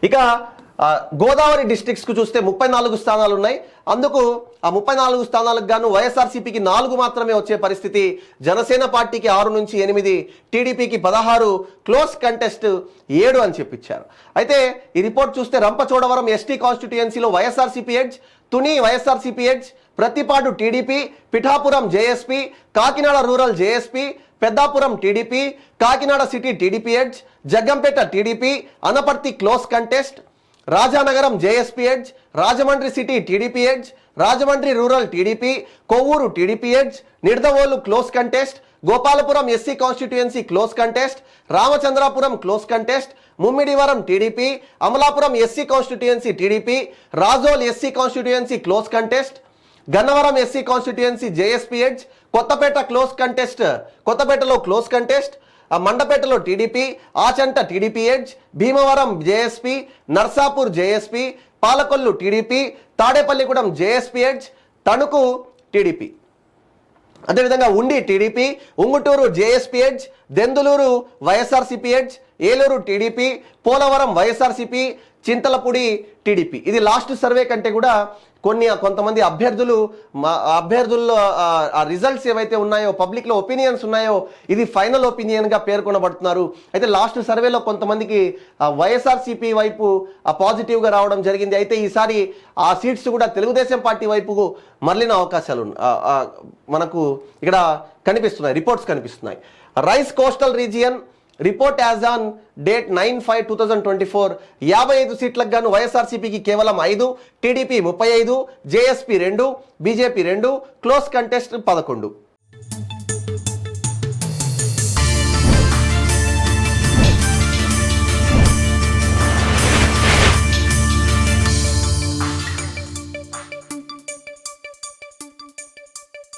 ఇక గోదావరి డిస్ట్రిక్ట్స్కు చూస్తే 34 స్థానాలు ఉన్నాయి. అందుకు ఆ 34 స్థానాలకు గాను వైఎస్ఆర్సీపీకి 4 మాత్రమే వచ్చే పరిస్థితి. జనసేన పార్టీకి 6 నుంచి 8, టీడీపీకి 16, క్లోజ్ కంటెస్ట్ 7 అని చెప్పించారు. అయితే ఈ రిపోర్ట్ చూస్తే రంపచోడవరం ఎస్టీ కాన్స్టిట్యుయెన్సీలో YSRCP edge, Tuni YSRCP edge, Prathipadu TDP, Pithapuram JSP, Kakinada rural JSP, Peddapuram TDP, Kakinada city TDP edge, Jaggampeta TDP, Anaparthi close contest, Rajanagaram JSP edge, Rajahmundry city TDP edge, Rajahmundry rural TDP, Kovvur TDP edge, Nidadavolu close contest, Gopalapuram SC constituency close contest, Ramachandrapuram close contest, Mummidivaram TDP, Amalapuram SC constituency TDP, Razole SC constituency close contest, Gannavaram SC constituency JSP edge, Kothapeta close contest, కొత్తపేటలో close contest, మండపేటలో TDP, Achanta TDP edge, Bhimavaram JSP, Narsapur JSP, Palakollu TDP, Tadepalligudem JSP edge, Tanuku TDP, అదేవిధంగా Undi TDP, Unguturu JSP edge, Denduluru YSRCP edge, Eluru TDP, Polavaram YSRCP, Chintalapudi TDP. ఇది last survey కంటే కూడా కొంతమంది అభ్యర్థుల్లో ఆ results ఏవైతే ఉన్నాయో, పబ్లిక్లో ఒపీనియన్స్ ఉన్నాయో, ఇది ఫైనల్ ఒపీనియన్గా పేర్కొనబడుతున్నారు. అయితే లాస్ట్ సర్వేలో కొంతమందికి వైఎస్ఆర్సీపీ వైపు పాజిటివ్గా రావడం జరిగింది. అయితే ఈసారి ఆ సీట్స్ కూడా తెలుగుదేశం పార్టీ వైపుకు మరలిన అవకాశాలు మనకు ఇక్కడ కనిపిస్తున్నాయి, రిపోర్ట్స్ కనిపిస్తున్నాయి. Rice coastal region report as on date 9/5/2024 55 సీట్లకు గాను వైఎస్ఆర్సీపీకి కేవలం 5, TDP 35, JSP 2, BJP 2, close contest 11.